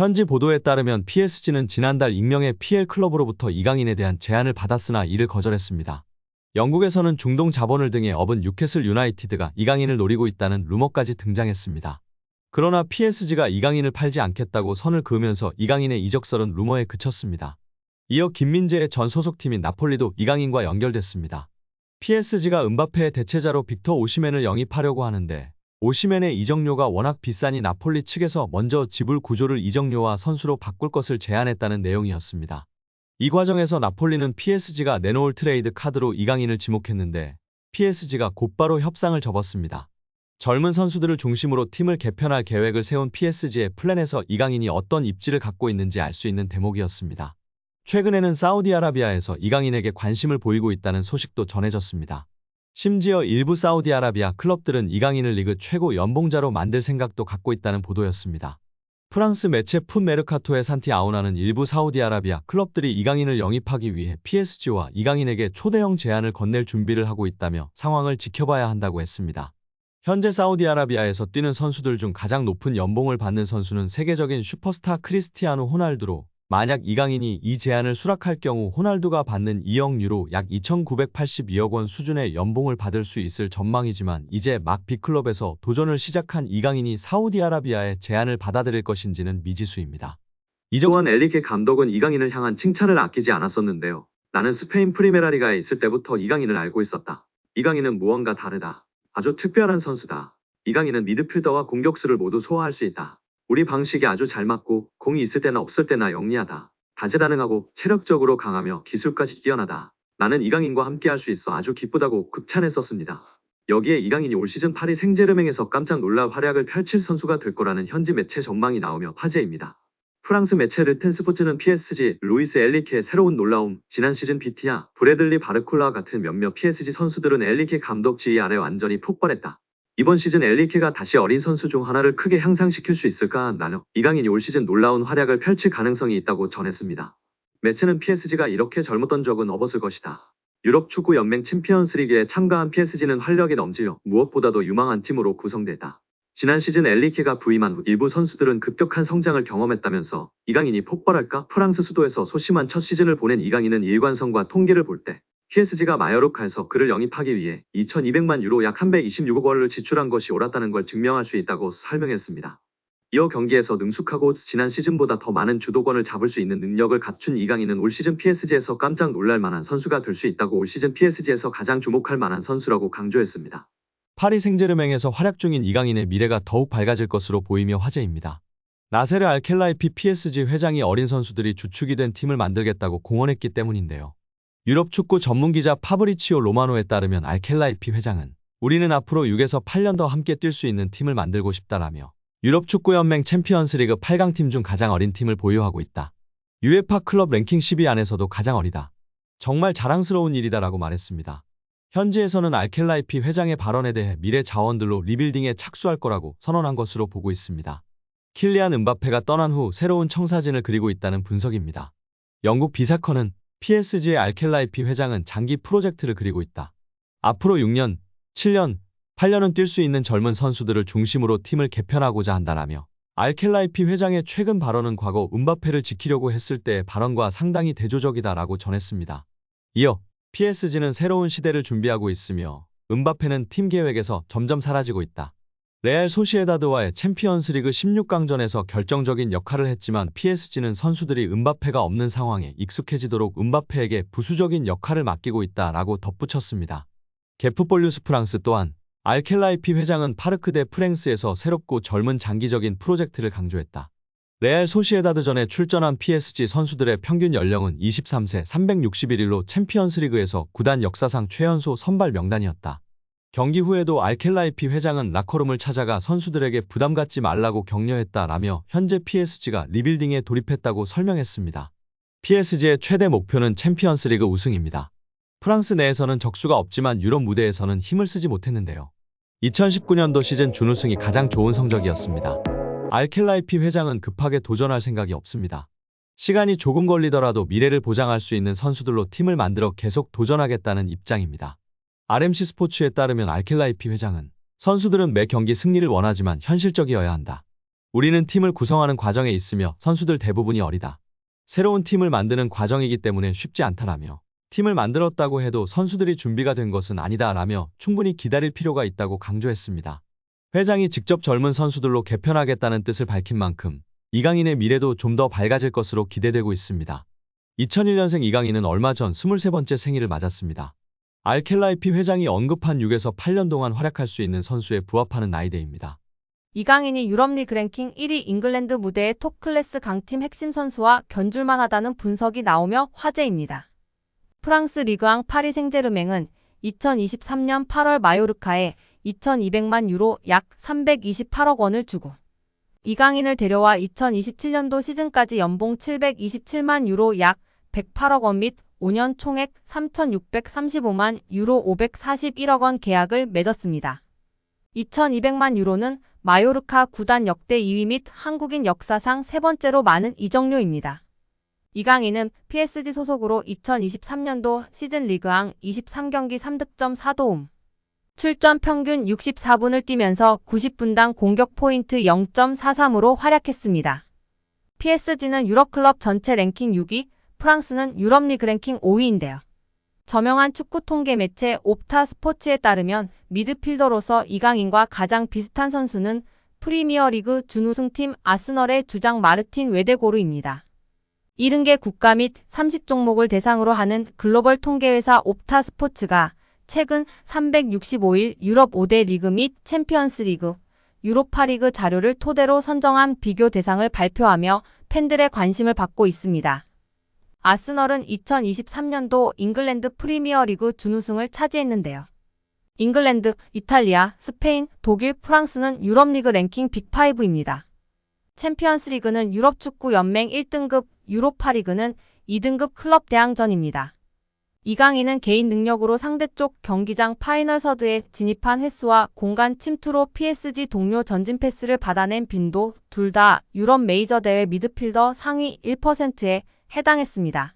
현지 보도에 따르면 PSG는 지난달 익명의 PL 클럽으로부터 이강인에 대한 제안을 받았으나 이를 거절했습니다. 영국에서는 중동 자본을 등에 업은 뉴캐슬 유나이티드가 이강인을 노리고 있다는 루머까지 등장했습니다. 그러나 PSG가 이강인을 팔지 않겠다고 선을 그으면서 이강인의 이적설은 루머에 그쳤습니다. 이어 김민재의 전 소속팀인 나폴리도 이강인과 연결됐습니다. PSG가 음바페의 대체자로 빅터 오시멘을 영입하려고 하는데 오시멘의 이적료가 워낙 비싸니 나폴리 측에서 먼저 지불 구조를 이적료와 선수로 바꿀 것을 제안했다는 내용이었습니다. 이 과정에서 나폴리는 PSG가 내놓을 트레이드 카드로 이강인을 지목했는데 PSG가 곧바로 협상을 접었습니다. 젊은 선수들을 중심으로 팀을 개편할 계획을 세운 PSG의 플랜에서 이강인이 어떤 입지를 갖고 있는지 알 수 있는 대목이었습니다. 최근에는 사우디아라비아에서 이강인에게 관심을 보이고 있다는 소식도 전해졌습니다. 심지어 일부 사우디아라비아 클럽들은 이강인을 리그 최고 연봉자로 만들 생각도 갖고 있다는 보도였습니다. 프랑스 매체 풋메르카토의 산티아우나는 일부 사우디아라비아 클럽들이 이강인을 영입하기 위해 PSG와 이강인에게 초대형 제안을 건넬 준비를 하고 있다며 상황을 지켜봐야 한다고 했습니다. 현재 사우디아라비아에서 뛰는 선수들 중 가장 높은 연봉을 받는 선수는 세계적인 슈퍼스타 크리스티아노 호날두로 만약 이강인이 이 제안을 수락할 경우 호날두가 받는 2억 유로 약 2,982억 원 수준의 연봉을 받을 수 있을 전망이지만 이제 막 B클럽에서 도전을 시작한 이강인이 사우디아라비아의 제안을 받아들일 것인지는 미지수입니다. 또한 엘리케 감독은 이강인을 향한 칭찬을 아끼지 않았었는데요. 나는 스페인 프리메라리가에 있을 때부터 이강인을 알고 있었다. 이강인은 무언가 다르다. 아주 특별한 선수다. 이강인은 미드필더와 공격수를 모두 소화할 수 있다. 우리 방식이 아주 잘 맞고 공이 있을 때나 없을 때나 영리하다. 다재다능하고 체력적으로 강하며 기술까지 뛰어나다. 나는 이강인과 함께할 수 있어 아주 기쁘다고 극찬했었습니다. 여기에 이강인이 올 시즌 파리 생제르맹에서 깜짝 놀랄 활약을 펼칠 선수가 될 거라는 현지 매체 전망이 나오며 화제입니다. 프랑스 매체 르텐스포츠는 PSG, 루이스 엘리케의 새로운 놀라움, 지난 시즌 비티냐, 브래들리 바르콜라와 같은 몇몇 PSG 선수들은 엘리케 감독 지휘 아래 완전히 폭발했다. 이번 시즌 엘리케가 다시 어린 선수 중 하나를 크게 향상시킬 수 있을까? 나는 이강인이 올 시즌 놀라운 활약을 펼칠 가능성이 있다고 전했습니다. 매체는 PSG가 이렇게 젊었던 적은 없었을 것이다. 유럽 축구 연맹 챔피언스리그에 참가한 PSG는 활력이 넘치며 무엇보다도 유망한 팀으로 구성됐다. 지난 시즌 엘리케가 부임한 후 일부 선수들은 급격한 성장을 경험했다면서 이강인이 폭발할까? 프랑스 수도에서 소심한 첫 시즌을 보낸 이강인은 일관성과 통계를 볼 때 PSG가 마요르카에서 그를 영입하기 위해 2,200만 유로 약 326억 원을 지출한 것이 옳았다는 걸 증명할 수 있다고 설명했습니다. 이어 경기에서 능숙하고 지난 시즌보다 더 많은 주도권을 잡을 수 있는 능력을 갖춘 이강인은 올 시즌 PSG에서 깜짝 놀랄 만한 선수가 될 수 있다고 올 시즌 PSG에서 가장 주목할 만한 선수라고 강조했습니다. 파리 생제르맹에서 활약 중인 이강인의 미래가 더욱 밝아질 것으로 보이며 화제입니다. 나세르 알켈라이피 PSG 회장이 어린 선수들이 주축이 된 팀을 만들겠다고 공언했기 때문인데요. 유럽 축구 전문기자 파브리치오 로마노에 따르면 알켈라이피 회장은 우리는 앞으로 6에서 8년 더 함께 뛸 수 있는 팀을 만들고 싶다라며 유럽 축구연맹 챔피언스리그 8강팀 중 가장 어린 팀을 보유하고 있다. UEFA 클럽 랭킹 10위 안에서도 가장 어리다. 정말 자랑스러운 일이다라고 말했습니다. 현지에서는 알켈라이피 회장의 발언에 대해 미래 자원들로 리빌딩에 착수할 거라고 선언한 것으로 보고 있습니다. 킬리안 음바페가 떠난 후 새로운 청사진을 그리고 있다는 분석입니다. 영국 비사커는 PSG의 알켈라이피 회장은 장기 프로젝트를 그리고 있다. 앞으로 6년, 7년, 8년은 뛸 수 있는 젊은 선수들을 중심으로 팀을 개편하고자 한다라며 알켈라이피 회장의 최근 발언은 과거 음바페를 지키려고 했을 때의 발언과 상당히 대조적이다라고 전했습니다. 이어 PSG는 새로운 시대를 준비하고 있으며 음바페는 팀 계획에서 점점 사라지고 있다. 레알 소시에다드와의 챔피언스리그 16강전에서 결정적인 역할을 했지만 PSG는 선수들이 음바페가 없는 상황에 익숙해지도록 음바페에게 부수적인 역할을 맡기고 있다라고 덧붙였습니다. 게프볼 뉴스 프랑스 또한 알켈라이피 회장은 파르크 데 프랭스에서 새롭고 젊은 장기적인 프로젝트를 강조했다. 레알 소시에다드전에 출전한 PSG 선수들의 평균 연령은 23세 361일로 챔피언스리그에서 구단 역사상 최연소 선발 명단이었다. 경기 후에도 알켈라이피 회장은 라커룸을 찾아가 선수들에게 부담 갖지 말라고 격려했다라며 현재 PSG가 리빌딩에 돌입했다고 설명했습니다. PSG의 최대 목표는 챔피언스리그 우승입니다. 프랑스 내에서는 적수가 없지만 유럽 무대에서는 힘을 쓰지 못했는데요. 2019년도 시즌 준우승이 가장 좋은 성적이었습니다. 알켈라이피 회장은 급하게 도전할 생각이 없습니다. 시간이 조금 걸리더라도 미래를 보장할 수 있는 선수들로 팀을 만들어 계속 도전하겠다는 입장입니다. RMC 스포츠에 따르면 알켈라이피 회장은 선수들은 매 경기 승리를 원하지만 현실적이어야 한다. 우리는 팀을 구성하는 과정에 있으며 선수들 대부분이 어리다. 새로운 팀을 만드는 과정이기 때문에 쉽지 않다라며 팀을 만들었다고 해도 선수들이 준비가 된 것은 아니다라며 충분히 기다릴 필요가 있다고 강조했습니다. 회장이 직접 젊은 선수들로 개편하겠다는 뜻을 밝힌 만큼 이강인의 미래도 좀 더 밝아질 것으로 기대되고 있습니다. 2001년생 이강인은 얼마 전 23번째 생일을 맞았습니다. 알켈라이피 회장이 언급한 6에서 8년 동안 활약할 수 있는 선수에 부합하는 나이대입니다. 이강인이 유럽리그 랭킹 1위 잉글랜드 무대의 톱클래스 강팀 핵심 선수와 견줄만 하다는 분석이 나오며 화제입니다. 프랑스 리그앙 파리 생제르맹은 2023년 8월 마요르카에 2,200만 유로 약 328억 원을 주고 이강인을 데려와 2027년도 시즌까지 연봉 727만 유로 약 108억 원 및 5년 총액 3,635만 유로 541억 원 계약을 맺었습니다. 2,200만 유로는 마요르카 구단 역대 2위 및 한국인 역사상 세 번째로 많은 이적료입니다. 이강인은 PSG 소속으로 2023년도 시즌 리그앙 23경기 3득점 4도움, 출전 평균 64분을 뛰면서 90분당 공격 포인트 0.43으로 활약했습니다. PSG는 유럽클럽 전체 랭킹 6위, 프랑스는 유럽리그 랭킹 5위인데요. 저명한 축구 통계 매체 옵타 스포츠에 따르면 미드필더로서 이강인과 가장 비슷한 선수는 프리미어리그 준우승팀 아스널의 주장 마르틴 웨데고르입니다. 70개 국가 및 30종목을 대상으로 하는 글로벌 통계회사 옵타 스포츠가 최근 365일 유럽 5대 리그 및 챔피언스 리그, 유로파리그 자료를 토대로 선정한 비교 대상을 발표하며 팬들의 관심을 받고 있습니다. 아스널은 2023년도 잉글랜드 프리미어리그 준우승을 차지했는데요. 잉글랜드, 이탈리아, 스페인, 독일, 프랑스는 유럽리그 랭킹 빅5입니다. 챔피언스리그는 유럽축구연맹 1등급, 유로파리그는 2등급 클럽 대항전입니다. 이강인은 개인 능력으로 상대쪽 경기장 파이널 서드에 진입한 횟수와 공간 침투로 PSG 동료 전진 패스를 받아낸 빈도 둘 다 유럽 메이저 대회 미드필더 상위 1%에 해당했습니다.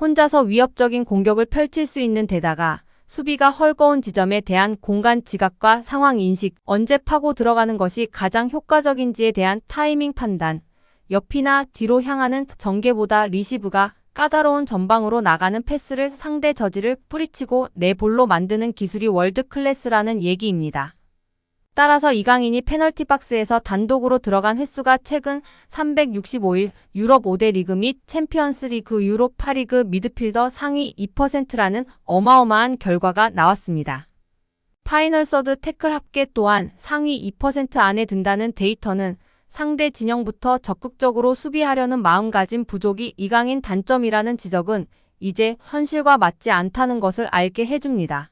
혼자서 위협적인 공격을 펼칠 수 있는 데다가 수비가 헐거운 지점에 대한 공간 지각과 상황 인식, 언제 파고 들어가는 것이 가장 효과적인지에 대한 타이밍 판단, 옆이나 뒤로 향하는 전개보다 리시브가 까다로운 전방으로 나가는 패스를 상대 저지를 뿌리치고 내 볼로 만드는 기술이 월드 클래스라는 얘기입니다. 따라서 이강인이 페널티 박스에서 단독으로 들어간 횟수가 최근 365일 유럽 5대 리그 및 챔피언스 리그 유로파리그 미드필더 상위 2%라는 어마어마한 결과가 나왔습니다. 파이널 서드 태클 합계 또한 상위 2% 안에 든다는 데이터는 상대 진영부터 적극적으로 수비하려는 마음가짐 부족이 이강인 단점이라는 지적은 이제 현실과 맞지 않다는 것을 알게 해줍니다.